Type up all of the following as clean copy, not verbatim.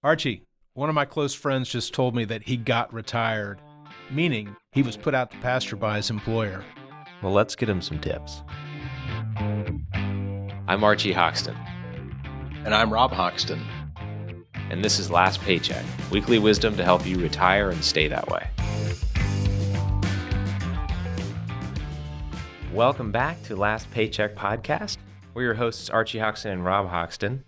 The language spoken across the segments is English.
Archie, one of my close friends just told me that he got retired, meaning he was put out to pasture by his employer. Well, let's get him some tips. I'm Archie Hoxton. And I'm Rob Hoxton. And this is Last Paycheck, weekly wisdom to help you retire and stay that way. Welcome back to Last Paycheck Podcast. We're your hosts, Archie Hoxton and Rob Hoxton.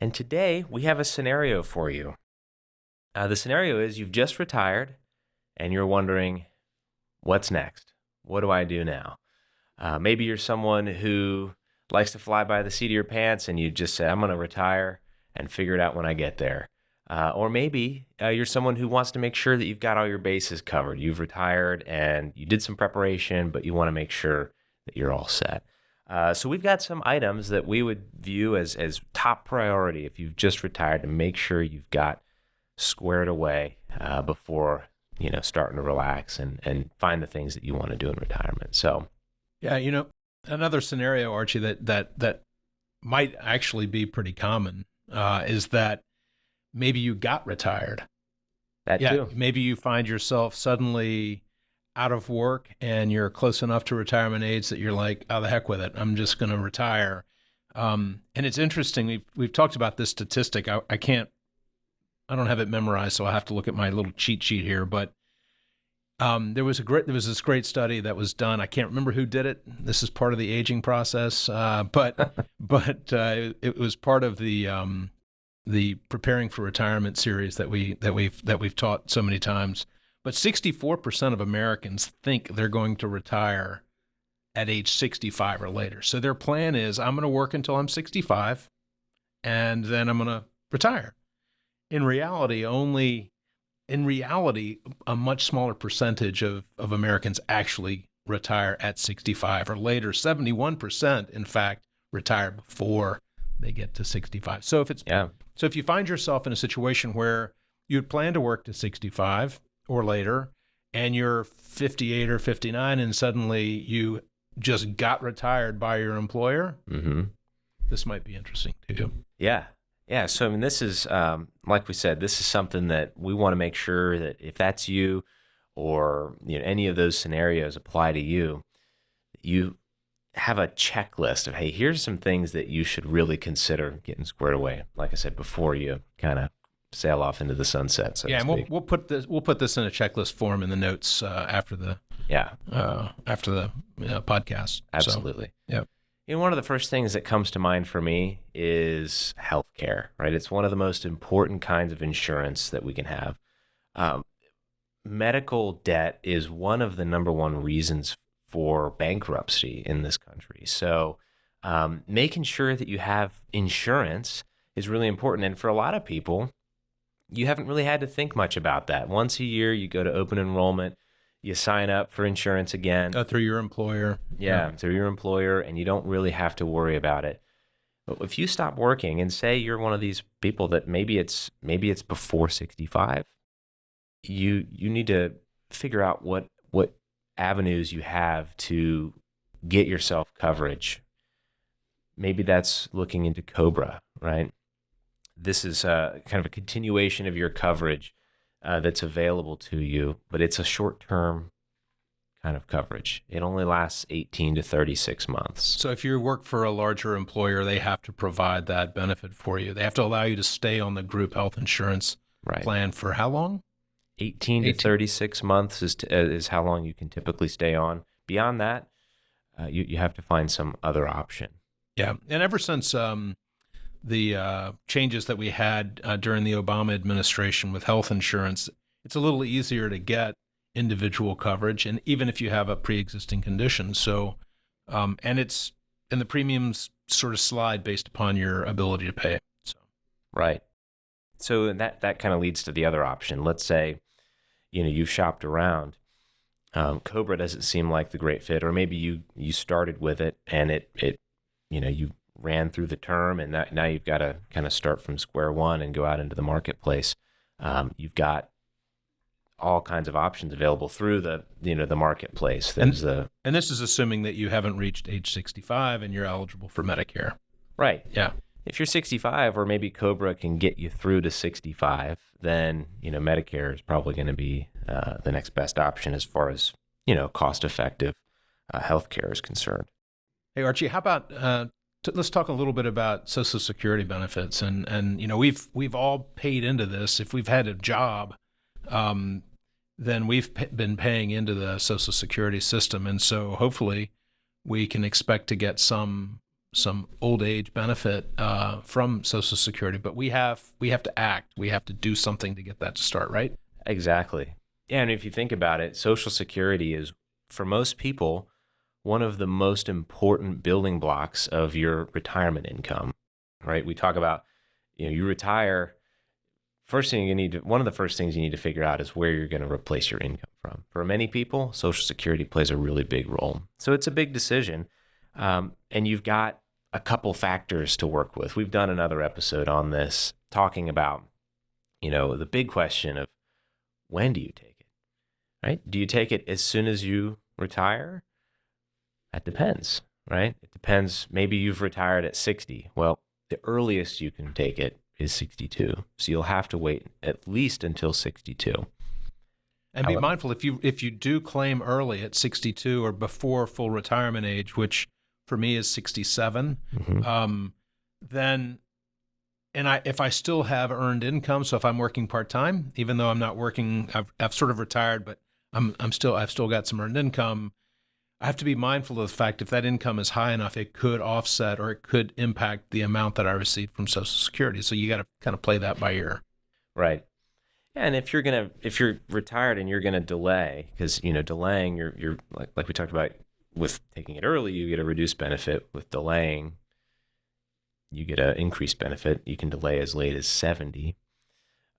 And today we have a scenario for you. The scenario is you've just retired and you're wondering, what's next? What do I do now? Maybe you're someone who likes to fly by the seat of your pants and you just say, I'm going to retire and figure it out when I get there. Or maybe you're someone who wants to make sure that you've got all your bases covered. You've retired and you did some preparation, but you want to make sure that you're all set. So we've got some items that we would view as top priority if you've just retired to make sure you've got squared away before starting to relax and find the things that you want to do in retirement. So, yeah, another scenario, Archie, that might actually be pretty common is that maybe you got retired. That too. Maybe you find yourself suddenly out of work and you're close enough to retirement age that you're like, oh, the heck with it. I'm just going to retire. And it's interesting. We've talked about this statistic. I don't have it memorized, so I'll have to look at my little cheat sheet here. But there was this great study that was done. I can't remember who did it. This is part of the aging process, but it was part of the preparing for retirement series that we've taught so many times. But 64% of Americans think they're going to retire at age 65 or later. So their plan is, I'm going to work until I'm 65, and then I'm going to retire. In reality, a much smaller percentage of Americans actually retire at 65 or later. 71%, in fact, retire before they get to 65. So if you find yourself in a situation where you'd plan to work to 65 or later, and you're 58 or 59, and suddenly you just got retired by your employer, this might be interesting to you. Yeah. So, I mean, this is, like we said, this is something that we want to make sure that if that's you or any of those scenarios apply to you, you have a checklist of, hey, here's some things that you should really consider getting squared away, like I said, before you kind of sail off into the sunset. So yeah, and we'll put this in a checklist form in the notes after the podcast. Absolutely. So, yeah. One of the first things that comes to mind for me is healthcare, right? It's one of the most important kinds of insurance that we can have. Medical debt is one of the number one reasons for bankruptcy in this country. So making sure that you have insurance is really important. And for a lot of people, you haven't really had to think much about that. Once a year, you go to open enrollment, you sign up for insurance again. Through your employer. Yeah, through your employer, and you don't really have to worry about it. But if you stop working and say you're one of these people that maybe it's before 65, you need to figure out what avenues you have to get yourself coverage. Maybe that's looking into COBRA, right? This is kind of a continuation of your coverage that's available to you, but it's a short-term kind of coverage. It only lasts 18 to 36 months. So if you work for a larger employer, they have to provide that benefit for you. They have to allow you to stay on the group health insurance plan for how long? 18 to 36 months is how long you can typically stay on. Beyond that, you have to find some other option. Yeah, and ever since the changes that we had during the Obama administration with health insurance, it's a little easier to get individual coverage, and even if you have a pre-existing condition. So, and the premiums sort of slide based upon your ability to pay. So, right. So that kind of leads to the other option. Let's say, you've shopped around. COBRA doesn't seem like the great fit, or maybe you started with it and it you ran through the term, and now you've got to kind of start from square one and go out into the marketplace. You've got all kinds of options available through the marketplace. And this is assuming that you haven't reached age 65 and you're eligible for Medicare. Right. Yeah. If you're 65, or maybe COBRA can get you through to 65, then, Medicare is probably going to be the next best option as far as, cost-effective healthcare is concerned. Hey, Archie, how about let's talk a little bit about Social Security benefits, and we've all paid into this. If we've had a job, then we've been paying into the Social Security system, and so hopefully we can expect to get some old age benefit from Social Security. But we have to act. We have to do something to get that to start, right? Exactly. Yeah, and if you think about it, Social Security is, for most people, one of the most important building blocks of your retirement income, right? We talk about, you retire. One of the first things you need to figure out is where you're going to replace your income from. For many people, Social Security plays a really big role. So it's a big decision. And you've got a couple factors to work with. We've done another episode on this, talking about, the big question of, when do you take it, right? Do you take it as soon as you retire? That depends, right? It depends. Maybe you've retired at 60. Well, the earliest you can take it is 62. So you'll have to wait at least until 62. And be mindful, if you do claim early at 62 or before full retirement age, which for me is 67, then, if I still have earned income, so if I'm working part-time, even though I'm not working, I've sort of retired, but I've still got some earned income. I have to be mindful of the fact if that income is high enough, it could offset or it could impact the amount that I received from Social Security. So you got to kind of play that by ear. Right. And if you're retired and you're gonna delay, because delaying, you're like we talked about with taking it early, you get a reduced benefit. With delaying, you get an increased benefit. You can delay as late as 70.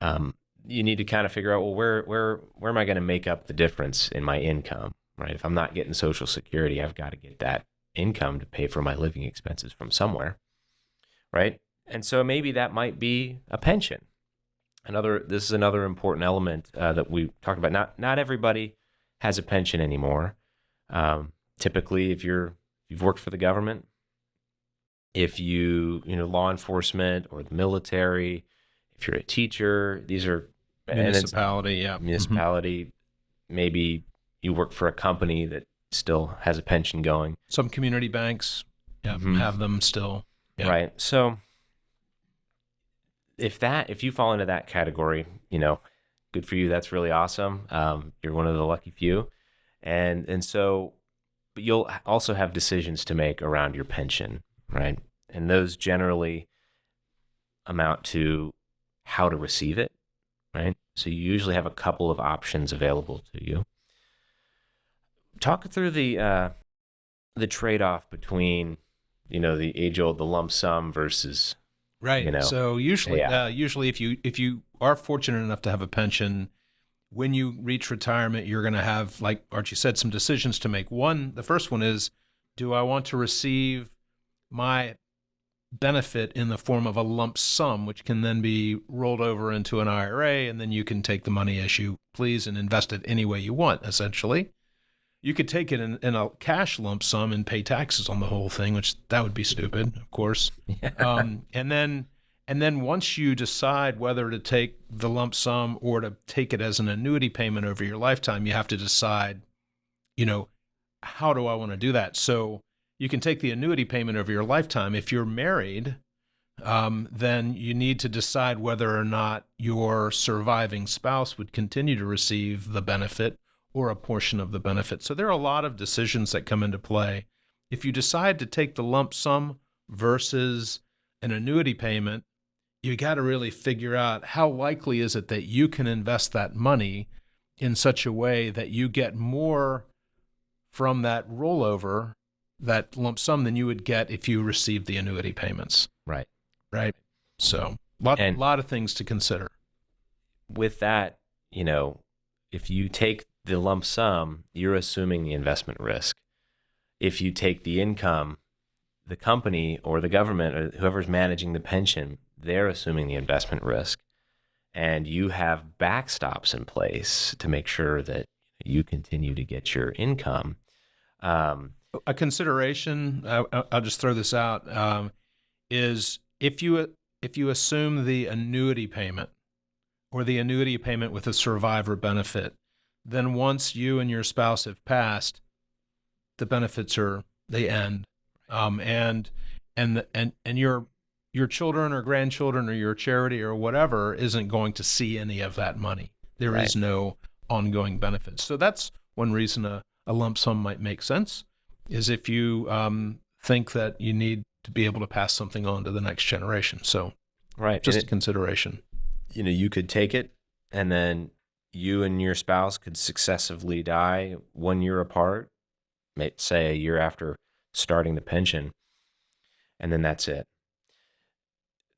You need to kind of figure out, well, where am I going to make up the difference in my income? Right? If I'm not getting Social Security, I've got to get that income to pay for my living expenses from somewhere, right? And so maybe that might be a pension. This is another important element that we talked about. Not everybody has a pension anymore. Typically, if you've worked for the government, if law enforcement or the military, if you're a teacher, these are municipality, municipality, maybe you work for a company that still has a pension going. Some community banks have them still. Yeah. Right. So if you fall into that category, good for you. That's really awesome. You're one of the lucky few. And so, but you'll also have decisions to make around your pension, right? And those generally amount to how to receive it, right? So you usually have a couple of options available to you. Talk through the trade-off between, the age-old, the lump sum versus, right. So usually if you are fortunate enough to have a pension, when you reach retirement, you're going to have, like Archie said, some decisions to make. The first one is, do I want to receive my benefit in the form of a lump sum, which can then be rolled over into an IRA, and then you can take the money as you please and invest it any way you want, essentially. You could take it in a cash lump sum and pay taxes on the whole thing, which that would be stupid, of course. And then once you decide whether to take the lump sum or to take it as an annuity payment over your lifetime, you have to decide, how do I want to do that? So you can take the annuity payment over your lifetime. If you're married, then you need to decide whether or not your surviving spouse would continue to receive the benefit or a portion of the benefit. So there are a lot of decisions that come into play. If you decide to take the lump sum versus an annuity payment, you got to really figure out how likely is it that you can invest that money in such a way that you get more from that rollover, that lump sum, than you would get if you received the annuity payments. Right. Right. So a lot of things to consider. With that, if you take the lump sum, you're assuming the investment risk. If you take the income, the company or the government or whoever's managing the pension, they're assuming the investment risk. And you have backstops in place to make sure that you continue to get your income. A consideration, I'll just throw this out, is if you assume the annuity payment or the annuity payment with a survivor benefit, then once you and your spouse have passed, the benefits they end, and your children or grandchildren or your charity or whatever isn't going to see any of that money. There is no ongoing benefits. So that's one reason a lump sum might make sense, is if you think that you need to be able to pass something on to the next generation. So just a consideration. You could take it, and then you and your spouse could successively die 1 year apart, say a year after starting the pension, and then that's it.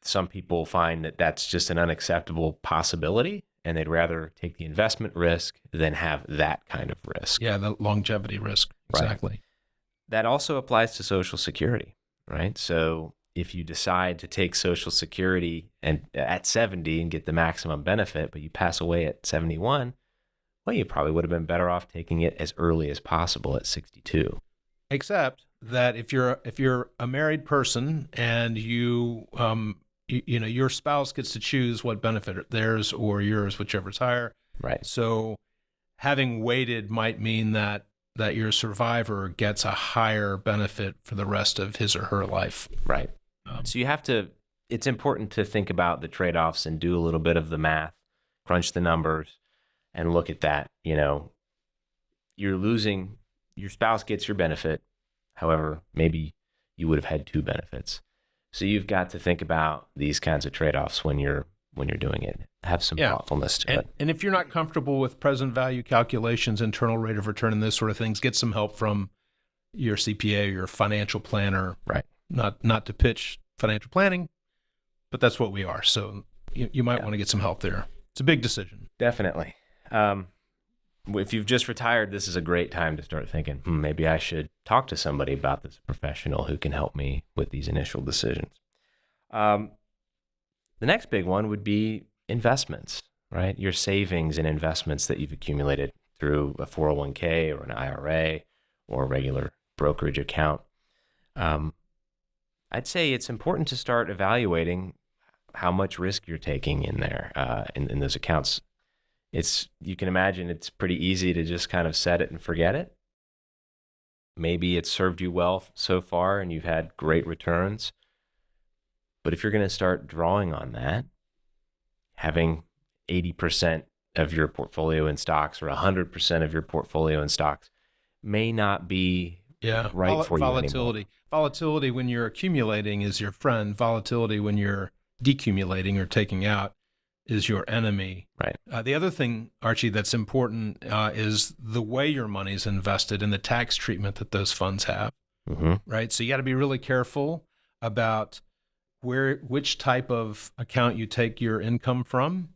Some people find that that's just an unacceptable possibility, and they'd rather take the investment risk than have that kind of risk. Yeah, the longevity risk. Exactly. Right. That also applies to Social Security, right? So if you decide to take Social Security and at 70 and get the maximum benefit, but you pass away at 71, well, you probably would have been better off taking it as early as possible at 62. Except that if you're a married person and you your spouse gets to choose what benefit, theirs or yours, whichever's higher. Right. So having waited might mean that your survivor gets a higher benefit for the rest of his or her life. Right. So it's important to think about the trade-offs and do a little bit of the math, crunch the numbers, and look at that. You're losing, your spouse gets your benefit. However, maybe you would have had two benefits. So you've got to think about these kinds of trade-offs when you're doing it. Have some thoughtfulness to it. And if you're not comfortable with present value calculations, internal rate of return, and those sort of things, get some help from your CPA or your financial planner. Right. Not to pitch financial planning, but that's what we are. So you might want to get some help there. It's a big decision. Definitely. If you've just retired, this is a great time to start thinking, maybe I should talk to somebody about this, professional who can help me with these initial decisions. The next big one would be investments, right? Your savings and investments that you've accumulated through a 401k or an IRA or a regular brokerage account. I'd say it's important to start evaluating how much risk you're taking in there, in those accounts. You can imagine it's pretty easy to just kind of set it and forget it. Maybe it's served you well so far and you've had great returns. But if you're going to start drawing on that, having 80% of your portfolio in stocks or 100% of your portfolio in stocks may not be right for you anymore. Volatility when you're accumulating is your friend. Volatility when you're decumulating or taking out is your enemy. Right. The other thing, Archie, that's important is the way your money's invested and the tax treatment that those funds have. Mm-hmm. Right. So you got to be really careful about which type of account you take your income from.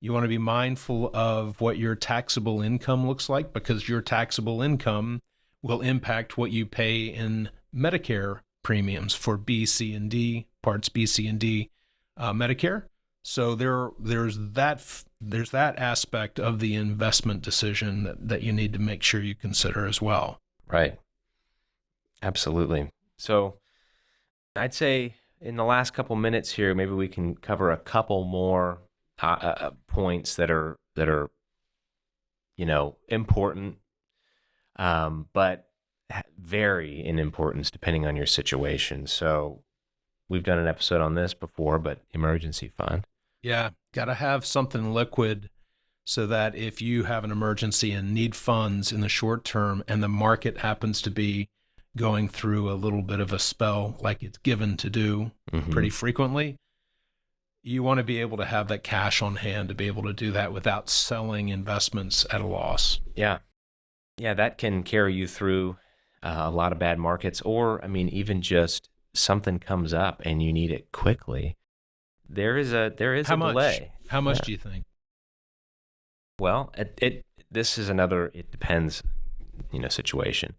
You want to be mindful of what your taxable income looks like, because your taxable income will impact what you pay in Medicare premiums for B, C, and D, parts B, C, and D Medicare. So there's that aspect of the investment decision that you need to make sure you consider as well. Right. Absolutely. So I'd say in the last couple minutes here, maybe we can cover a couple more points that are important, but vary in importance depending on your situation. So we've done an episode on this before, but emergency fund. Yeah, got to have something liquid so that if you have an emergency and need funds in the short term and the market happens to be going through a little bit of a spell like it's given to do pretty frequently, you want to be able to have that cash on hand to be able to do that without selling investments at a loss. Yeah. Yeah, that can carry you through a lot of bad markets, or, even just something comes up and you need it quickly. There is a delay. How much do you think? Well, this is another, it depends, situation.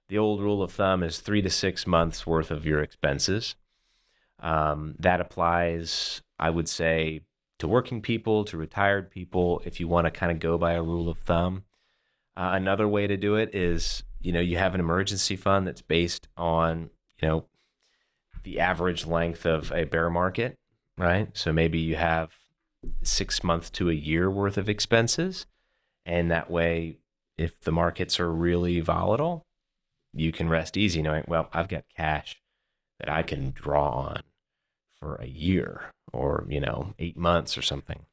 The old rule of thumb is 3 to 6 months worth of your expenses. That applies, I would say, to working people, to retired people, if you want to kind of go by a rule of thumb. Another way to do it is, you have an emergency fund that's based on, the average length of a bear market, right? So maybe you have 6 months to a year worth of expenses. And that way, if the markets are really volatile, you can rest easy knowing, well, I've got cash that I can draw on for a year or, 8 months or something.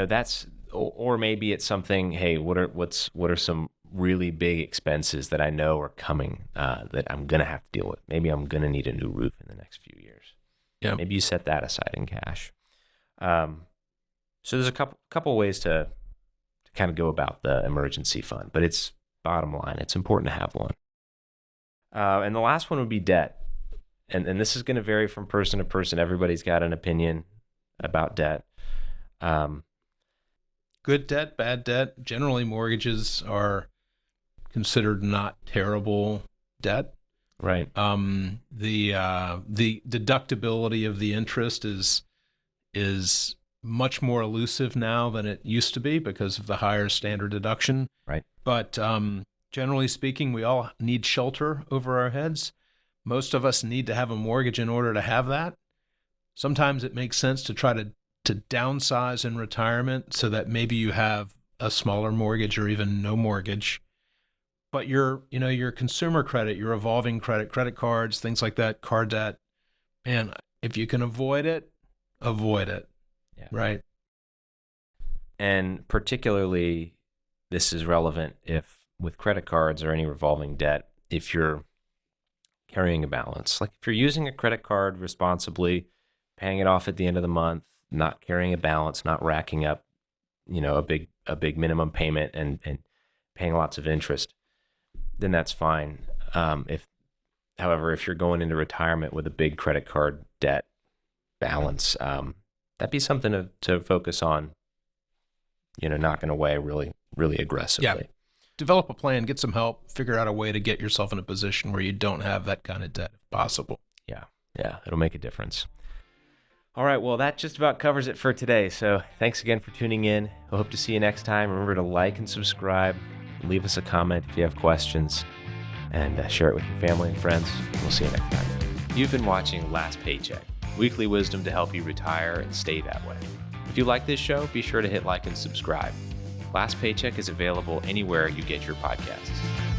That's, or maybe it's something, hey, what are some really big expenses that I know are coming that I'm going to have to deal with? Maybe I'm going to need a new roof in the next few years. Yeah. Maybe you set that aside in cash. So there's a couple ways to kind of go about the emergency fund, but it's bottom line, it's important to have one. And the last one would be debt. And this is going to vary from person to person. Everybody's got an opinion about debt. Good debt, bad debt. Generally, mortgages are considered not terrible debt. Right. The deductibility of the interest is much more elusive now than it used to be because of the higher standard deduction. Right. But generally speaking, we all need shelter over our heads. Most of us need to have a mortgage in order to have that. Sometimes it makes sense to try to downsize in retirement so that maybe you have a smaller mortgage or even no mortgage. But your consumer credit, your revolving credit cards, things like that, car debt, man, if you can avoid it, avoid it. Yeah. Right. And particularly, this is relevant if with credit cards or any revolving debt, if you're carrying a balance. Like if you're using a credit card responsibly, paying it off at the end of the month, not carrying a balance, not racking up, a big minimum payment and paying lots of interest, then that's fine. However, if you're going into retirement with a big credit card debt balance, that'd be something to focus on, knocking away really, really aggressively. Yeah. Develop a plan, get some help, figure out a way to get yourself in a position where you don't have that kind of debt if possible. Yeah, it'll make a difference. All right, well, that just about covers it for today. So thanks again for tuning in. I hope to see you next time. Remember to like and subscribe. Leave us a comment if you have questions. And share it with your family and friends. We'll see you next time. You've been watching Last Paycheck, weekly wisdom to help you retire and stay that way. If you like this show, be sure to hit like and subscribe. Last Paycheck is available anywhere you get your podcasts.